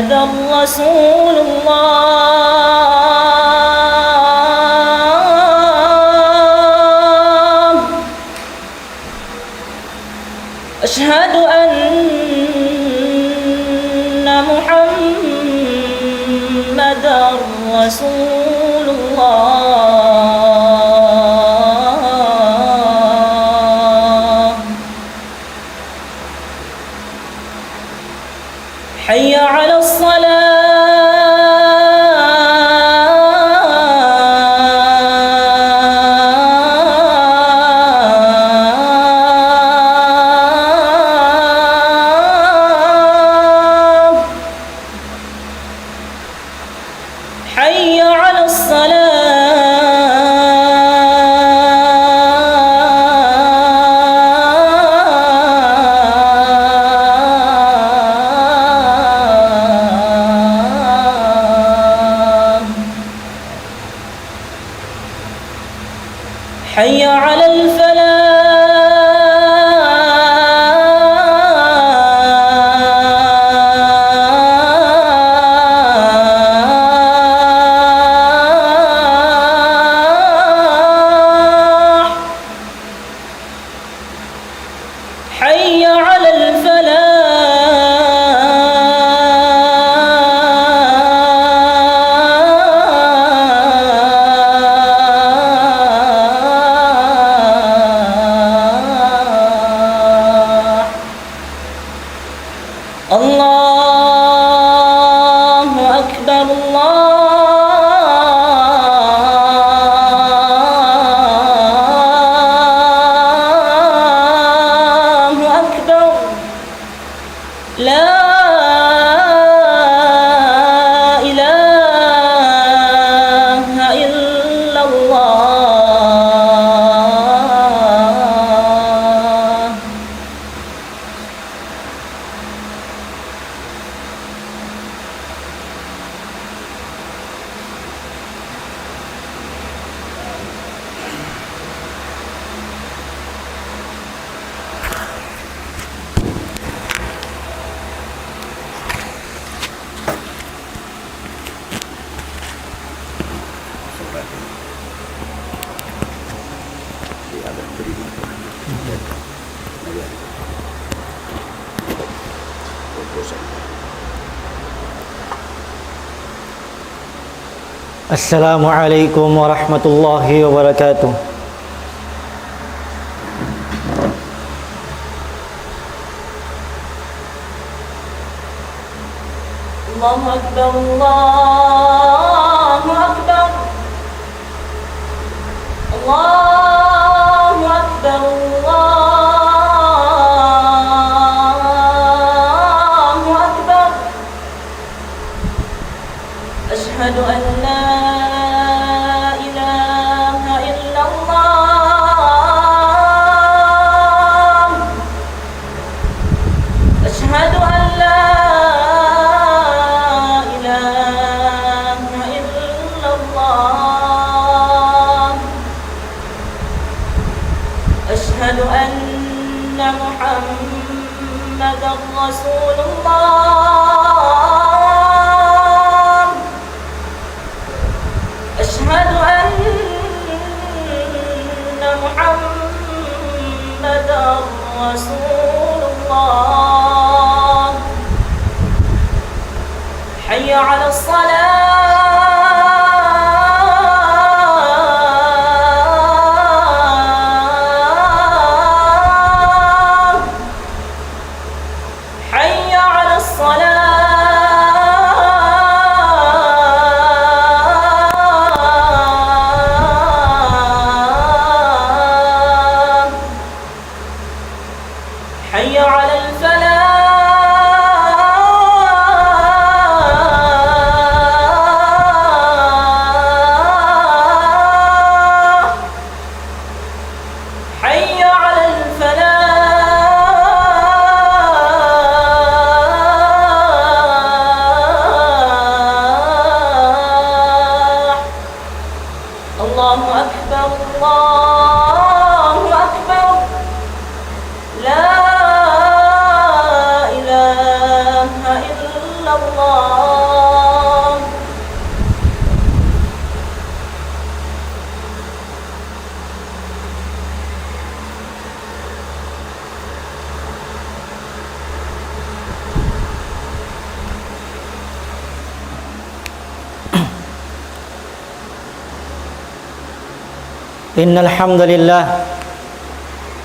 رسول الله أشهد أن محمدا رسول الله حي على الصلاة حي على الصلاة حي على الفلاح حي على الفلاح الله أكبر الله أكبر لا إله إلا الله Assalamualaikum warahmatullahi wabarakatuh. الله أكبر الله أكبر الله أكبر الله أكبر أشهد أن لا إله إلا الله أشهد أن لا إله إلا الله أشهد أن محمدا رسول الله أشهد أن محمدا رسول الله حي على الصلاة حي على الصلاة حي على الفلاح الله إن الحمد لله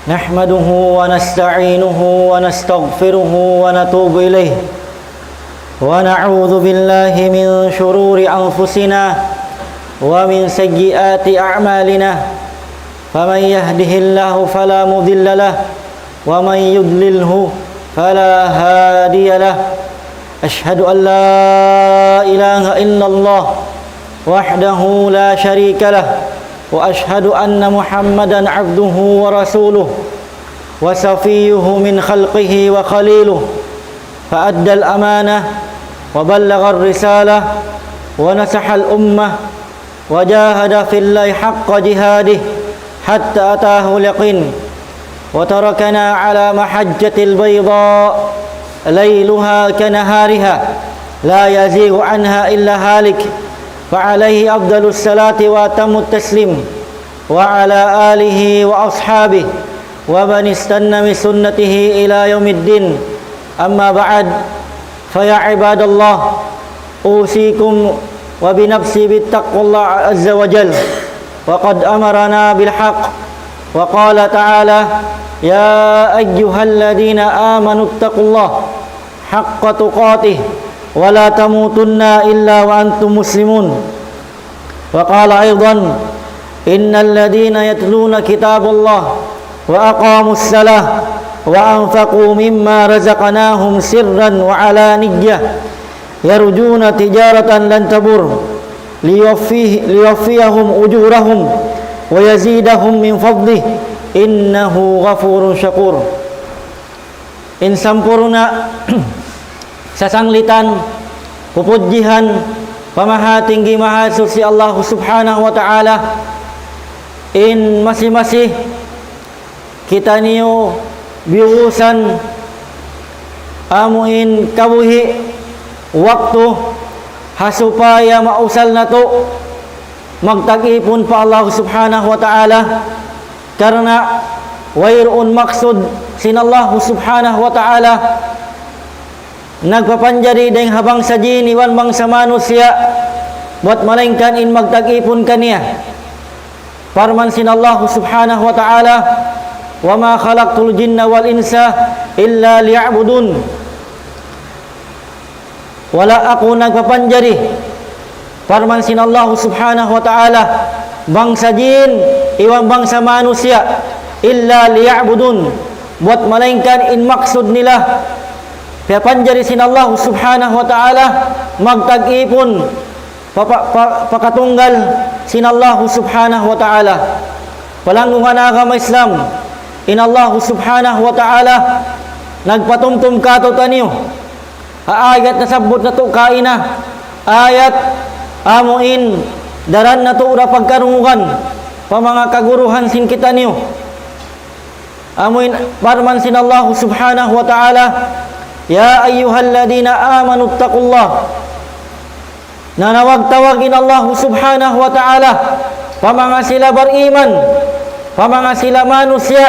نحمده ونستعينه ونستغفره ونتوب إليه ونعوذ بالله من شرور أنفسنا ومن سيئات أعمالنا فمن يهده الله فلا مضل له ومن يضلله فلا هادي له أشهد أن لا إله إلا الله وحده لا شريك له وأشهد أن محمدًا عبده ورسوله وصفيه من خلقه وخليله فأدى الأمانة وبلغ الرسالة ونصح الأمة وجاهد في الله حق جهاده حتى أتاه اليقين وتركنا على محجة البيضاء ليلها كنهارها لا يزيغ عنها إلا هالك فعليه أفضل الصلاة وأتم التسليم وعلى آله وأصحابه ومن استنى بسنته إلى يوم الدين أما بعد فيا عباد الله أوصيكم وبنفسي بالتقوى الله عز وجل وقد أمرنا بالحق وقال تعالى يا أيها الذين آمنوا اتقوا الله حق تقاته ولا تموتن إلا وأنتم مسلمون وقال أيضا إن الذين يتلون كتاب الله وأقاموا الصلاة وأنفقوا مما رزقناهم سرا وعلانية يرجون تجارة لن تبر ليوفيهم أجورهم ويزيدهم من فضله إنه غفور شكور. In sampurna sasanglitan, pupujihan, pamaha tinggi maha suci Allah subhanahu wa ta'ala. In masih-masih kita niyo biusan amuin kabuhi waktu hasupaya mausal na to magtag-ipon pa Allah subhanahu wa ta'ala karena wayroon maksud sinallahu subhanahu wa ta'ala nagpapanjari deng habang sa jin iwan bangsa manusia buat malengkan in magtag-ipon kaniya parman sinallahu subhanahu wa ta'ala wa ma khalaqtul jinna wal insa illa liya'budun wala ako nagpapanjari parman sinallahu subhanahu wa ta'ala bangsa jin iwan bangsa manusia illa liya'budun buat malengkan in maksud nila papanjari sinallahu subhanahu wa ta'ala magtag-ipon pakatunggal sinallahu subhanahu wa ta'ala palanggungan agama Islam inallahu subhanahu wa ta'ala nagpatumtum kato taniyo ayat na sabot na to kaina ayat amuin daran na to ura pagkarungugan pa mga kaguruhan sin kita niyo amuin parman sinallahu subhanahu wa ta'ala ya ayyuhalladina amanu attaqullah nanawag-tawagin Allah subhanahu wa ta'ala pamanga sila beriman pamanga sila manusia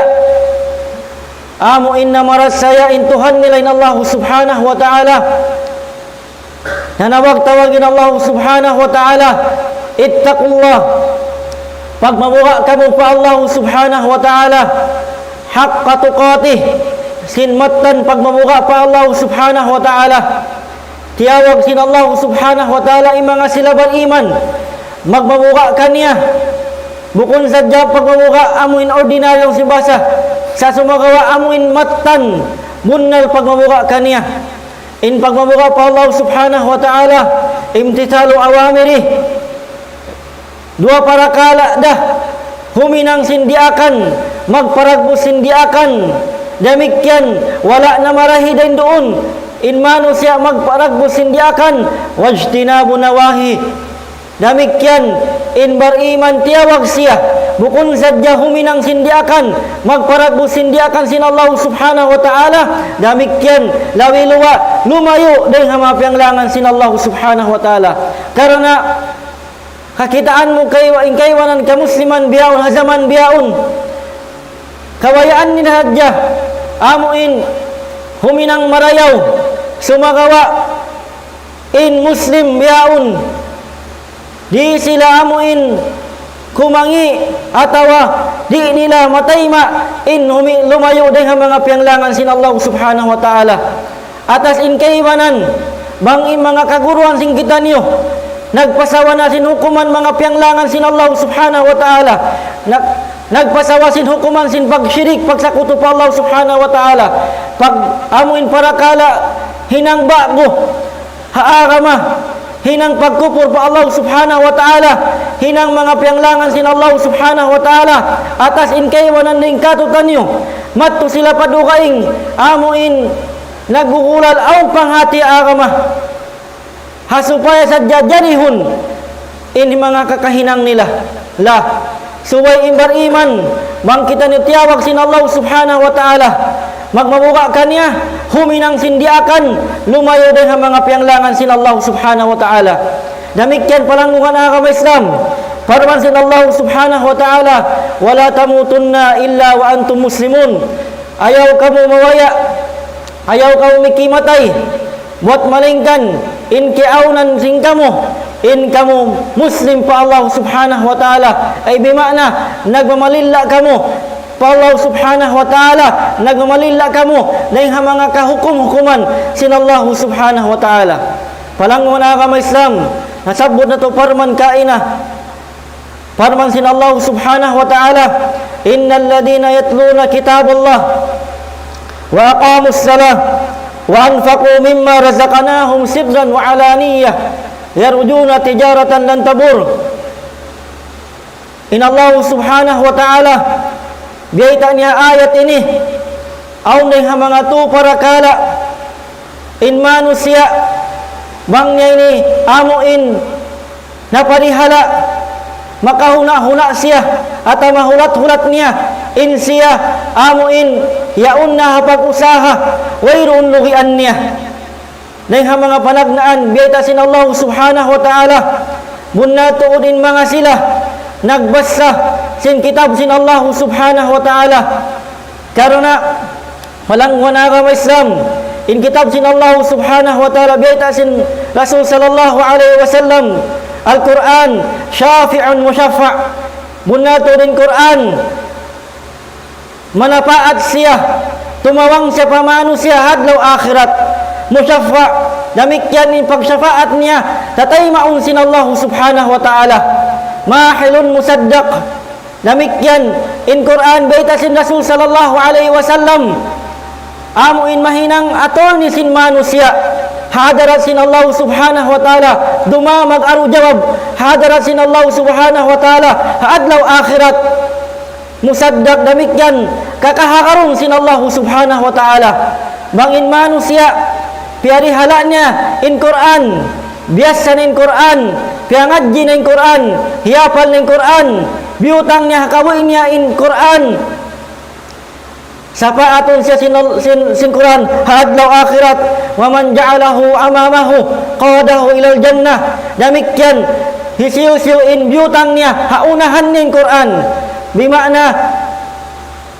amu inna marasaya intuhan nilain Allah subhanahu wa ta'ala nanawag-tawagin Allah subhanahu wa ta'ala ittaqullah pagmabuka kamu pa Allah subhanahu wa ta'ala haqqa tuqatih sinmatan pagmamuka pa Allah subhanahu wa ta'ala tiyawag sin Allah subhanahu wa ta'ala imanga sila beriman magmamuka kaniya bukun sadya pagmamuka amuin ordinaryong simbasa sa sumagawa amuin matan bunnal pagmamuka kaniya in pagmamuka pa Allah subhanahu wa ta'ala imtithalu awamiri dua parakala dah huminang sindiakan magparagbus sindiakan demikian wala na marahi din doon in manusia magparagbus sindiakan wajtinabu nawahi demikian in beriman tiyawag siya bukun sadya huminang sindiakan magparagbus sindiakan sin Allah subhanahu wa ta'ala demikian lawiluwa lumayo din nga mga pianglangan sin Allah subhanahu wa ta'ala. Karena kakitaan mo kaywanan ka musliman biyaon hazaman biyaon. Kawayaan ni hadya amuin huminang marayaw sumagawa in muslim biyaon. Di sila amuin kumangi atawa di nila matayma in lumayo din ang mga pianglangan sin Allah subhanahu wa ta'ala. Atas in kaywanan bang in mga kaguruan sing kita niyo nagpasawa na sin hukuman mga pianglangan sin Allah subhanahu wa ta'ala. Nagpasawa sin hukuman sin pagsyirik pagsakuto pa Allah subhanahu wa ta'ala. Pag amuin parakala hinang bago haarama hinang pagkupur pa Allah subhanahu wa ta'ala, hinang mga pianglangan sin Allah subhanahu wa ta'ala, atas in kaywanan ning katutan nyo, matto sila padukaing, amuin, nagugulal ang panghati agama, hasupaya sa jajanihun, in mga kakahinang nila, suway imbar iman, bang kita nitiyawag sin Allah subhanahu wa ta'ala, magmabuka kanya, huminang sindiakan, lumayo din ang mga pianglangan sin Allah subhanahu wa ta'ala. Demikian palanguhan agama Islam. Firman sin Allah subhanahu wa ta'ala, wala tamutunna illa wa antum muslimun. Ayaw kamu mawaya, ayaw kamu mikimatay, buat malingkan, in kiaunan sing kamu, in kamu muslim pa Allah subhanahu wa ta'ala. Ay bimakna, nagmamalilla kamu pa Allah subhanahu wa ta'ala, nagmamalilla kamu na mga kahukum-hukuman sin Allah subhanahu wa ta'ala. Palangon na agama Islam, nasabot na to parman kaina, parman sin Allah subhanahu wa ta'ala, innal ladina yatluna kitab Allah wa aqamus salah wa anfaqu mimma razaqnahum sirran wa alaniyah yarjuna tijaratan lan tabur. In Allah subhanahu wa ta'ala biyaita niya ayat ini aun ning mga tu para kala in manusia bang niya ini amuin naparihala makahuna-huna siya at mahulat-hulat niya in siya amuin yaun na hapag-usaha wayroon lugian niya ning mga panagnaan biyaita sin Allah subhanahu wa ta'ala bunna tuudin mga sila nagbasa sin kitab sin Allah subhanahu wa ta'ala. Karena walang agama Islam in kitab sin Allah subhanahu wa ta'ala biyaita sin Rasul sallallahu alaihi wasallam Al-Quran syafi'un musyaffa' bunato din Quran manapaat siya tumawang siya pamanu siya hadlaw akhirat musyaffa' damikyan in pagsyafaat niya tataymaun sin Allah subhanahu wa ta'ala mahilun musaddaq. Demikian in Quran baita sin Rasul sallallahu alaihi wasallam amuin mahinang atol ni sin manusia hadarat sin Allah subhanahu wa ta'ala dumamag aru jawab hadarat sin Allah subhanahu wa ta'ala adlaw akhirat musaddaq. Demikian kakahakarun sin Allah subhanahu wa ta'ala bangin manusia piari halaknya in Quran biasa nin Quran piangadji nin Quran hiyapal nin Quran biutang niya hakawin niya in Quran sapa aton siya sin Quran hadlaw akhirat wa man ja'alahu amamahu qadahu ilal jannah. Demikian hisiu-siu in biutang niya haunahan nin Quran bimakna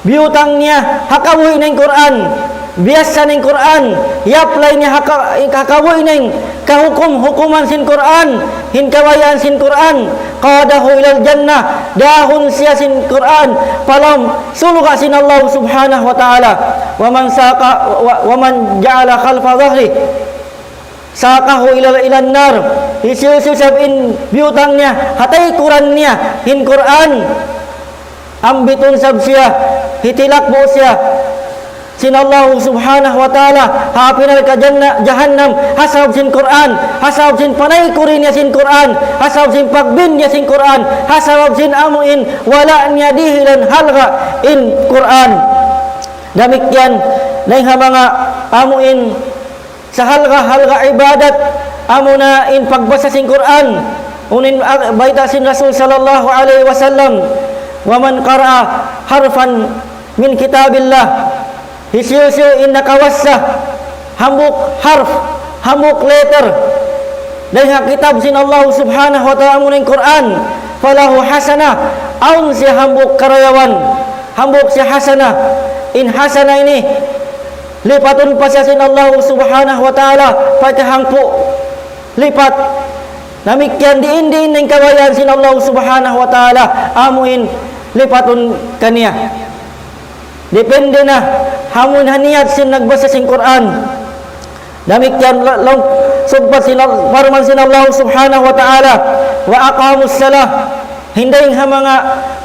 biutang niya hakawin nin Quran biasa ning Quran yaplay niya hakawin ning kahukum-hukuman sin Quran hin kawayan sin Quran qadahu ilal jannah dahun siya sin Quran palam suluka sin Allah subhanahu wa ta'ala wa man ja'ala khalfa dhahri saqahu ilan nar isiu-siu sabin biutang niya hatay Quran niya hin Quran ambitun sab siya hitilak bo siya sin Allah subhanahu wa ta'ala hapinal ka jahannam hasab sin Quran hasab sin panay kurin niya sin Quran hasab sin pagbin niya sin Quran hasab sin amuin wala niya dihilan halga in Quran. Demikian na mga amuin sa halga ibadat amuna in pagbasa sin Quran unin baita sin Rasul sallallahu alaihi wasallam wa man qara'a harfan min kitabillah hisiu-siu in nakawassa hambuk harf, hambuk letter. Dengan kitab sin Allah subhanahu wa ta'ala muning Quran, falahu hasanah, aun si hambuk karayawan, hambuk si hasanah. In hasanah ini lipatun pasyasin Allah subhanahu wa ta'ala patahangpu lipat. Demikian diindin ng kawayan sin Allah subhanahu wa ta'ala amuin lipatun kaniya. Depende na hamun haniyat sin nagbasa sin Quran. Demikian long sumpat sin farman sin Allah subhanahu wa ta'ala wa aqamus salah, hinday nga mga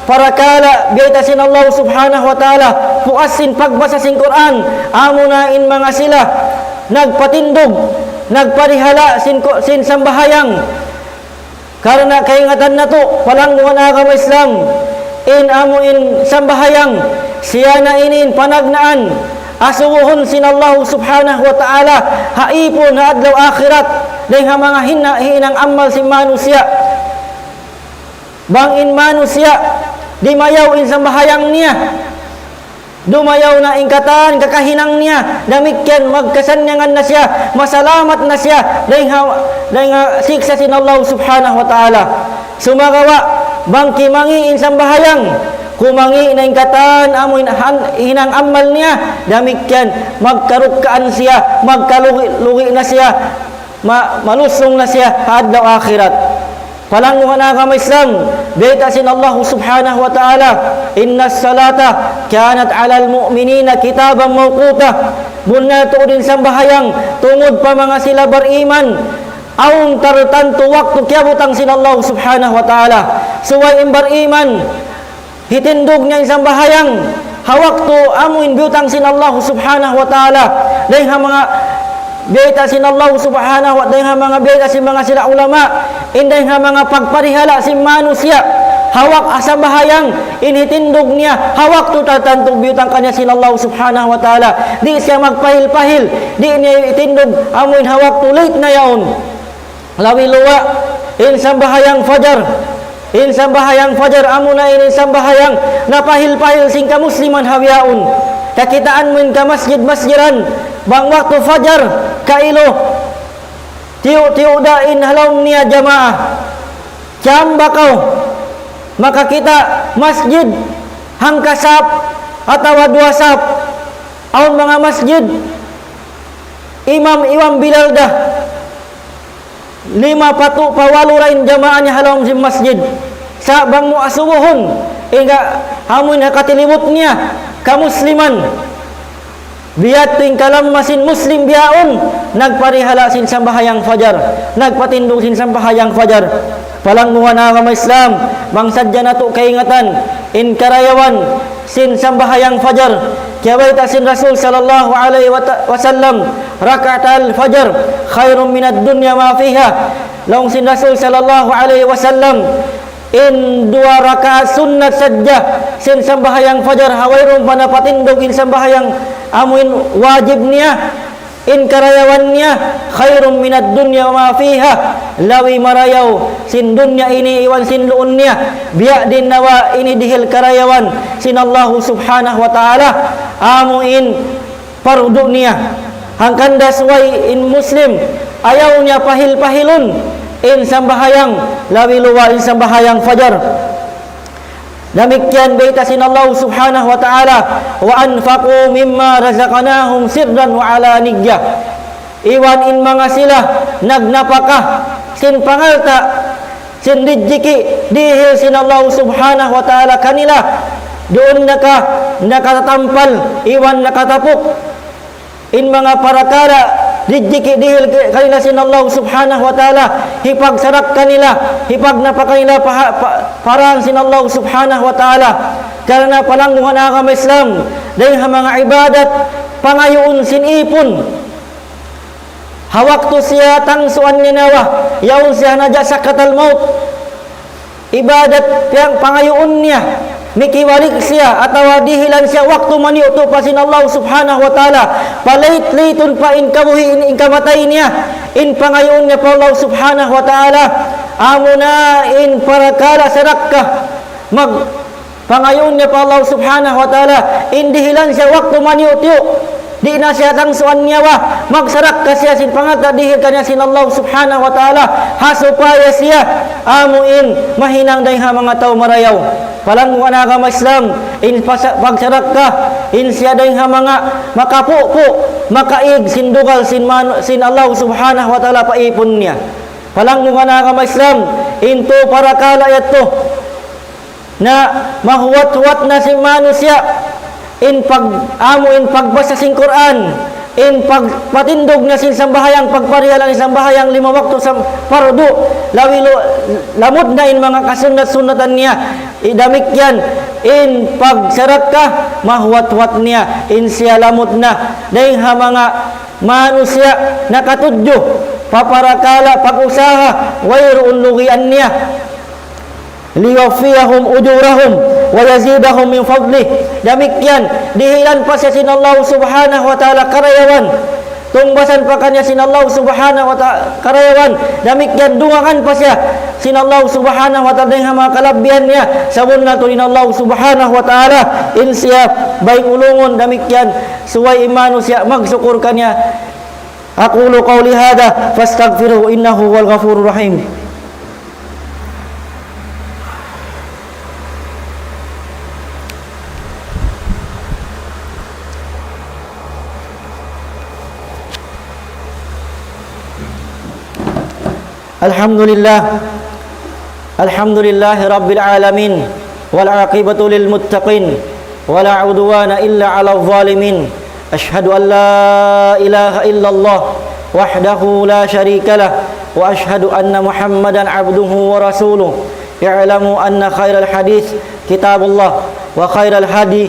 parakala biyata sin Allah subhanahu wa ta'ala puasin pagbasa sin Quran amunain mga sila nagpatindog nagparihala sin sambahayang karena kaingatan na to palang mga agama Islam in amuin sambahayang siya na inin panagnaan asuhon sin Allah subhanahu wa ta'ala haipon na adlaw akhirat dengan mga hinang amal si manusia bangin manusia dimayaw in sambahayang niya dumayaw na ingkatan kakahinang niya demikian magkasanyangan na siya masalamat na siya dengan siksa sin Allah subhanahu wa ta'ala sumagawa bangki mangi in sambahayang kumangi na ingkatan amoy hinang amal niya demikian magkarukaan siya magkalugi na siya malusong na siya adlaw akhirat. Palang mga agama Islam beta sin Allah subhanahu wa ta'ala inna salata kanat alal mu'minina kitaban mawquta bunna tuudin sambahayang tungod pa mga sila beriman aung tartantu waktu kiabutang sin Allah subhanahu wa ta'ala suway beriman hitindog niya isang bahayang hawak to amuin butang sin Allah subhanahu wa ta'ala dahil mga biyata sin Allah subhanahu wa ta'ala mga biyata sin mga sila ulama inday nga mga pagparihala sin manusia hawak asa bahayang inhitindog niya hawak to tatantog butang kanya sin Allah subhanahu wa ta'ala di siya magpahil-pahil di niya itindog amuin hawak to late na yaon lawi luwa in sambahayang fajar in sambahayang fajar amuna in sambahayang napahil-pahil sing ka musliman hawiaun kakitaan mo in ka masjidan bang waktu fajar kailo tiuda in halong niya jamaah bakaw maka kita masjid hangkasap atau dua sap aun mga masjid imam bilal dah 5 patu pawalurain jamaahnya halom si masjid sa bang mo asubuhon inga hamun nakatilimutnya kamusliman biating kalam masin muslim biaun nagparihala sin sambahayang fajar nagpatindog sin sambahayang fajar palang mga agama Islam bang sadya na to kaingatan in karayawan sin sambahayang fajar kiyawaita sin Rasul sallallahu alaihi wasallam raka'atal fajar khairum minad dunya ma fiha long sin Rasul sallallahu alaihi wasallam in 2 rakaat sunnat saja sin sambahayang fajar hawairum panapatindog in sambahayang amuin wajib niya in karayawan niya khairum minad dunya ma fiha lawi marayaw sin dunya ini iwan sin luun niya biya din nawa ini dihil karayawan sin Allah subhanahu wa ta'ala amuin fardu niya hangkanda suway in muslim ayaw niya pahil-pahilun in sambahayang lawi luwa in sambahayang fajar demikian baita sin Allah subhanahu wa ta'ala wa anfaqu mimma razaqnahum sirran wa alaniyah iwan in mga sila nagnapakah sin pangalta sin dijiki dihil sin Allah subhanahu wa ta'ala kanila doon nakatampal iwan nakatapok in mga parakara dijiki dihil kanila sin Allah subhanahu wa ta'ala hipagsarak kanila hipag napakanila parang sin Allah subhanahu wa ta'ala karena palangguhan agama Islam dahil mga ibadat pangayoon sin ipon hawak to siya tangsuan ninawa yaon siya nadya sakatal maut ibadat yang pangayoon niya mikiwalik siya atawa dihilan siya waktu maniuto pa sin Allah subhanahu wa ta'ala palait-laitun pa in kabuhi in kamatay niya in pangayoon niya pa Allah subhanahu wa ta'ala amuna in parakala sarakka mag pangayoon niya pa Allah subhanahu wa ta'ala in dihilan siya waktu maniuto di na siya tangsuan nyawa magsarak ka siya sin pangata dihil kanya sin Allah subhanahu wa ta'ala hasupaya siya amuin mahinang dayha mga tao marayaw palang mo ka Islam in pagsarak ka in siya dayha mga makapupo makaig sin dugal sin Allah subhanahu wa ta'ala paipon niya palang mo ka Islam into para kalayat to na mahuwat-huwat na si manusia in pagbasa sin Quran in pagpatindog na sin sambahayang pagparihala ni sambahayang 5 wakto sa fardu lamod na in mga kasunat-sunatan niya idamik yan in pagsarat ka mahuwat-huwat niya in siya lamod na dahil ha mga manusia nakatudyo paparakala pag-usaha wayroon lugian niya liyawfiyahum ujurahum wa yazidahum min fadlih damikyan dihilan pa siya sin Allah subhanahu wa ta'ala karayawan tungbasan pa kanya sin Allah subhanahu wa ta'ala karayawan damikyan dungakan pa siya sin Allah subhanahu wa ta'ala dengan mga kalabihan niya sabon na tulin Allah subhanahu wa ta'ala in siya baing ulungon damikyan suway imano siya magsukur kanya aqulu qawli hadha fastaghfiruhu innahu wal ghafurur rahim. Alhamdulillahi Rabbil Alamin wal aqibatu lil muttaqin wala udwana illa 'alal zalimin ashhadu an la ilaha illallah wahdahu la syarika lah wa ashhadu anna Muhammadan 'abduhu wa rasuluh i'lamu anna khairal hadits kitabullah wa khairal hadi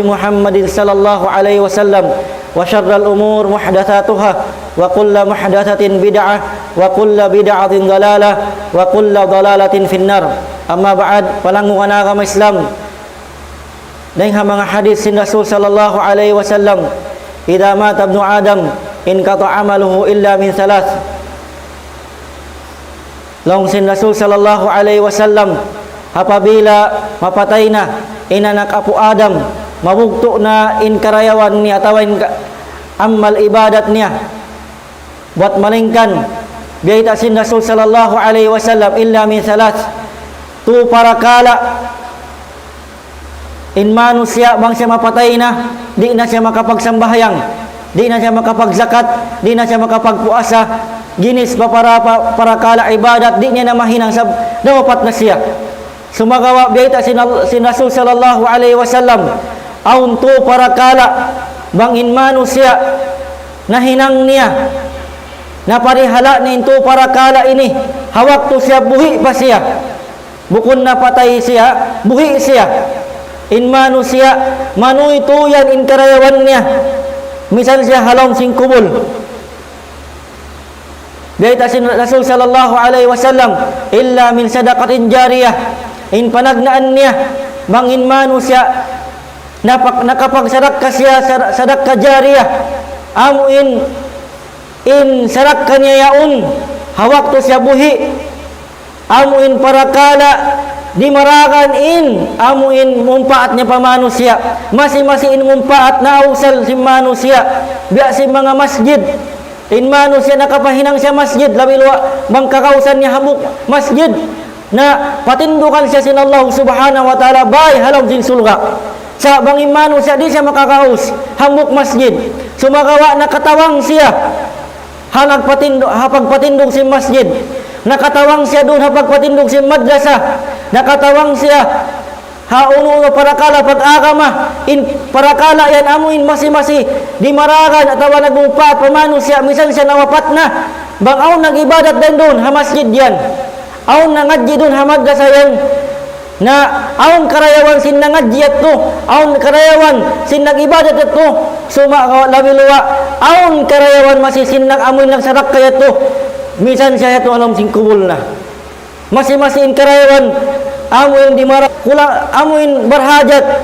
Muhammadin sallallahu alaihi wasallam wa syarrul umur muhdatsatuha wa kullu muhdatsatin bid'ah wa kullu bid'atin dhalalah wa kullu dhalalatin finnar amma ba'd palangu kana ka Islam dahil mga hadis sin Rasul sallallahu alaihi wasallam idza mata ibnu adam in qata amaluhu illa min thalath long sin Rasul sallallahu alaihi wasallam apabila mapatay na inanak apo Adam mabugto na in karayawan niya tawin amal ibadat niya buat malingkan biya sin Rasul sallallahu alaihi wasallam illa min thalath tu para kala in manusia bang siya mapatay na di na siya makapagsambahyang di na siya makapagzakat di na siya makapagpuasa ginis pa para kala ibadat di niya na mahinang sab dapat na siya sumagawa biya sin Rasul sallallahu alaihi wasallam aun tu para kala bangin manusia nahinang niya naparihala ni tu para kala ini hawak tu siya buhi pa siya bukod na patay siya buhi siya in manusia manuy tuyan in karayawan niya misal siya halong sing kubul biya sin Rasul sallallahu alaihi wasallam illa min sadaqatin jariyah in panagnaan niya bangin manusia nakapagsarak ka siya sadak ka jariyah amuin in sarak ka niya yaon hawak to siya buhi amuin para kala di maragan in amuin mumpaat niya pa manusia masi-masi in mumpaat na ausal si manusia biya si mga masjid in manusia nakapahinang siya masjid labilwa mangkakausan niya hamuk masjid na patindukan siya sin Allah subhanahu wa ta'ala bay halong sin sulga sa bangin manusia di siya makakaus hamuk masjid sumagawa nakatawang siya hapagpatindog si masjid nakatawang siya doon hapagpatindog si madrasa nakatawang siya hauno para kala pag-agama in para kala yan amuin masi-masi di maragan at tawa nagmumpa pamano siya misan siya nawapat na bang aon nag-ibadat din doon ha masjid yan aon nangadji doon ha madrasa yan na aon karayawan sin nangadji at to aon karayawan sin nag-ibadat at to suma labiluwa aon karayawan masisin nag-amoy nagsarak kaya to misan siya ito alam sing kubul na masi-masiin karayawan amuin di mara kulang amuin berhajat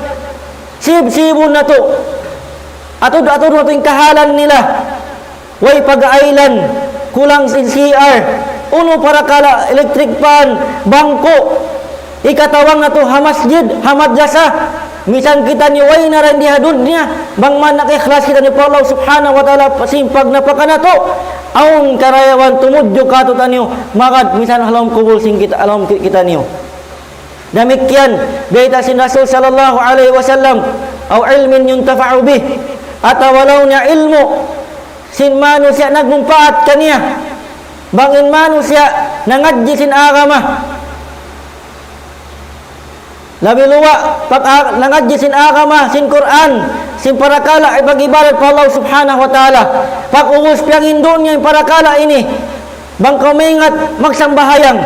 sib-sibon na to atod na to yung kahalan nila way pag-ailan kulang sin CR uno para kala electric fan bangko ikatawang na to ha masjid ha madrasa Misan kita ni way na rin dihadud niya. Bang man nakikhlas kita ni Allah subhanahu wa ta'ala pasimpag na pakanato. Aun karayawan tumudyo kato tanyo. Magad misan alam kubul sing kita alam kita niyo. Demikian baita sin Rasul sallallahu alaihi wasallam au ilmin yuntafa'u bih atau walau nya ilmu sin manusia nagmumpaat kaniya bangin manusia nangadji sin agama labi luwa pag nangadji sin agama sin Quran sin parakala ay pag-ibadat pa Allah subhanahu wa ta'ala pag ugus piyang indunya yung parakala ini bang kumingat magsambahayang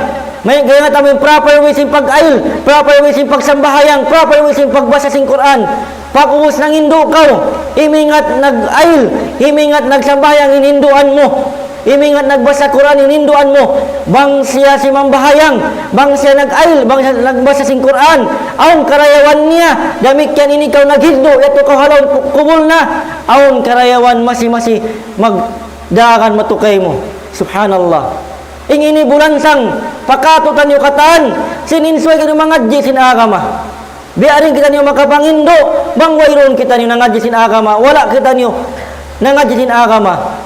may gaya namin proper way sin pag-ail, proper way sin pagsambahayang, proper way sin pagbasa sin Quran. Pag-uwas ng hindukaw, imingat nag-ail, imingat nagsambahayang, ininduan mo. Imingat nagbasa Quran, ininduan mo. Bang siya si mambahayang, bang siya nag-ail, bang siya nagbasa sin Quran. Aun karayawan niya, damikyan ini ikaw naghindu, ito ka halaw kubul na. Aun karayawan masi-masi, magdakan matukay mo. Subhanallah. Ingini bulansang pakatutan yung kataan sininsuay ka ng mga adji sin agama biarin kita niyo makapangindo bang wayron kita niyo nangadji sin agama wala kita niyo nangadji sin agama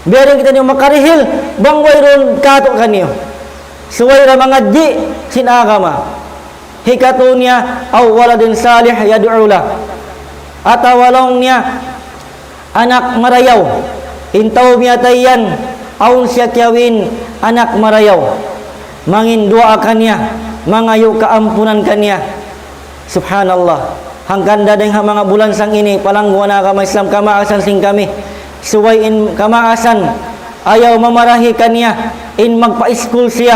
biarin kita niyo makarihil bang wayron kato kaniyo suway ra mga adji sin agama hikatun niya aw waladin salih yad'u la atawalong niya anak marayaw intaw miya tayan aun siya kiawin anak marayaw mangin doa kanya mangayo kaampunan kanya subhanallah hanggang dadeng ha mga bulan sang ini palangguan na kama Islam kamaasan sing kami suway in kamaasan ayaw mamarahi kanya in magpa-school siya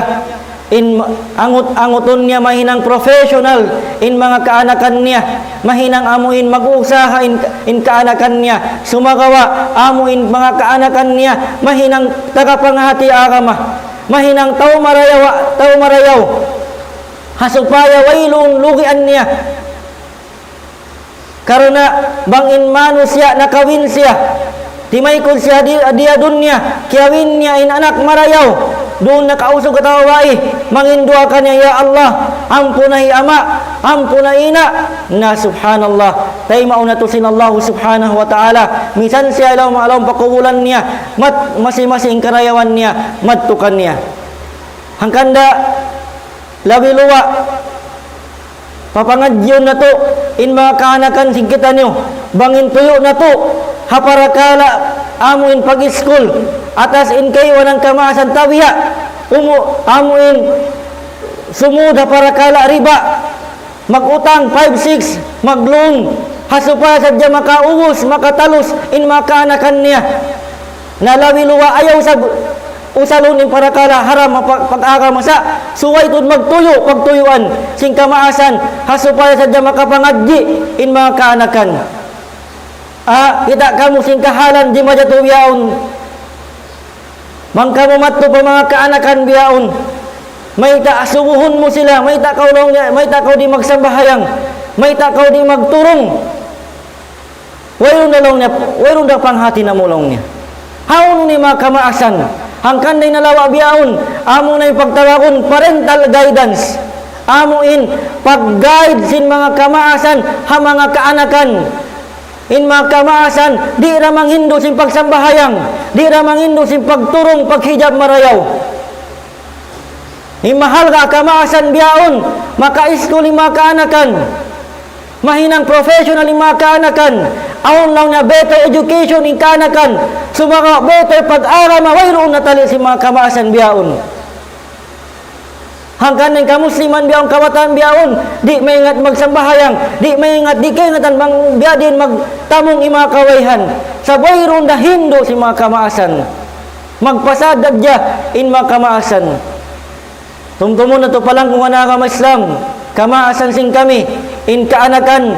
in angot-angoton niya mahinang professional in mga kaanakan niya mahinang amuin mag-uusaha in kaanakan niya sumagawa amuin mga kaanakan niya mahinang tagapanghati agama mahinang tao marayaw hasupaya wailun lugian niya karena bangin manusia nakawin siya timaykod siya dia dunya kiawin niya in anak marayaw doon nakausog katawai mangindua ka niya ya Allah ampunahi ama ampunahi ina na subhanallah tay mauna to sin Allah subhanahu wa ta'ala misan siya alam pakubulan niya masing-masing karayawan niya madtukan niya hangkanda labi luwa papangadyon na to in mga kaanakan sigkita niyo bangin tuyo na to haparakala amuin pag-school atas in kayo ng kamasan tabiya amuin sumuda para kala riba magutang 5-6 magloan hasupa sadya makauwos makatalos in makaanakan niya nalawi luwa ayaw sa usalon in para kala haram pag-agama sa suway tud magtuyo pagtuyuan sing kamaasan hasupa sadya makapangadji in makaanakan kita kamu sing kahalan di majatuyaon mangka mamatto pa mga kaanakan biyaon may taasubuhon mo sila may takaw di magsambahayang may takaw di magturong wayron na panghati na mulong niya haon ni mga kamaasan hangkan day nalawa biyaon amo na yung pagtawakon parental guidance amo in pag-guide sin mga kamaasan ha mga kaanakan in mga kamaasan, di ramang Hindu sin pagsambahayang, di ramang Hindu sin pagturong paghijab marayaw. Mahal ka kamaasan biyaon, maka-school yung mga kaanakan, mahinang professional yung mga kaanakan, aon lang na better education yung kaanakan, sumaka better pag-aral, mawayroon na tali si mga kamaasan biyaon. Hanggang ng kamusliman biyaon kawatan biyaon di maingat magsambahayang di maingat di kaingatan bang biadin magtamong ima kawayhan sa bayron da Hindu si mga kamaasan magpasadad dia in mga kamaasan tumtumon na to palang kung anaka Islam kamaasan sing kami in kaanakan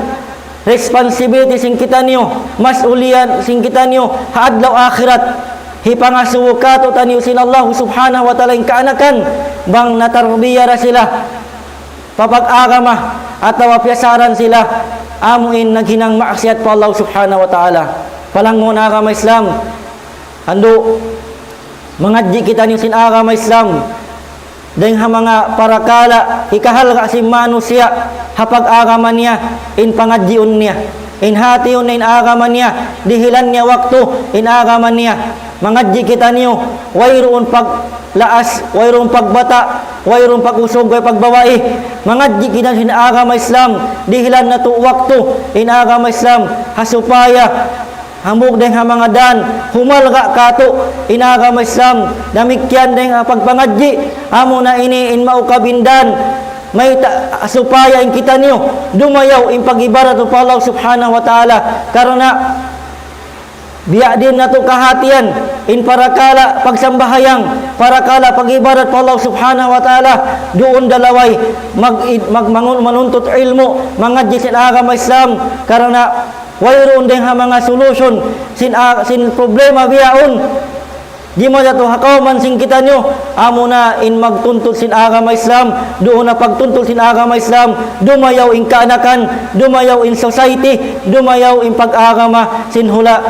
responsibility sing kita niyo masulian sing kita niyo haadlaw akhirat hipangasuwukato taniyo sin Allah subhanahu wa ta'ala yung kaanakan bang natarbiya ra sila papag-agama at wapiasaran sila amuin naghinang maaksiyat pa Allah subhanahu wa ta'ala palang muna agama Islam ando mangadji kita niyo sin agama Islam deng ha mga parakala ikahal ka si manusia hapag-agaman niya in pangadjiun niya in hatiun in agaman niya dihilan niya waktu in agaman niya mangadji kita niyo wayroon paglaas wayroon pagbata wayroon pagusog way pagbawai mangadji kita sin agama Islam dihilan na to waktu in agama Islam hasupaya hamog deng ha mga dan humalga kato in agama Islam damikyan deng pagpangadji amo na ini in maukabindan may supaya in kita niyo dumayaw in pag-ibarat pa Allah subhanahu wa ta'ala karena biya din na to kahatian in parakala pagsambahayang parakala pag-ibarat pa Allah subhanahu wa ta'ala doon dalaway manuntut ilmu mangadji sin agama Islam karena wayroon din ha mga solution sin problema biyaon di mo dato hakaw man sing kita nyo amo na in magtuntol sin agama Islam doon na pagtuntol sin agama Islam dumayaw in kaanakan dumayaw in society dumayaw in pag-agama sin hula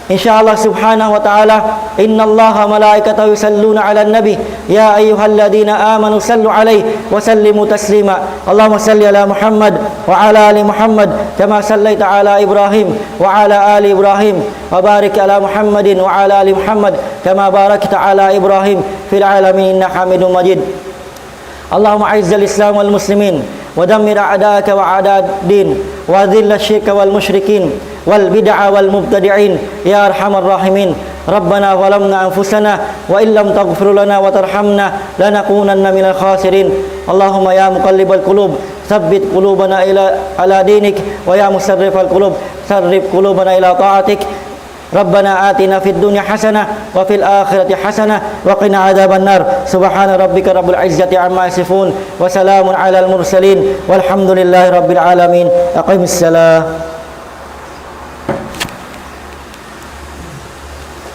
insyaallah subhanahu wa ta'ala innallaha malaikatahu yusalluna 'alan nabi ya ayyuhalladhina amanu sallu 'alaihi wa sallimu taslima Allahumma salli ala Muhammad wa ala ali Muhammad kama sallaita ala Ibrahim wa ala ali Ibrahim wa barik ala Muhammadin wa ala ali Muhammad kama barakta ala Ibrahim fil alamin innaka Hamidum Majid Allahumma a'izzal Islam wal muslimin wa dammir a'daaka wa a'da ad-din wa dhill asy-syirka wal musyrikin wal bid'a wal mubtadi'in ya arhamar rahimin Rabbana zalamna anfusana wa illam taghfir lana wa tarhamna lanakunanna minal khasirin Allahumma ya muqallibal qulub tsabbit qulubana ala dinik wa ya musarrifal qulub sarrif qulubana ila ta'atik Rabbana atina fid dunya hasanah wa fil akhirati hasanah wa qina adzaban nar subhana rabbika rabbil izzati amma yasifun wa salamun alal mursalin walhamdulillahi rabbil alamin aqimis salah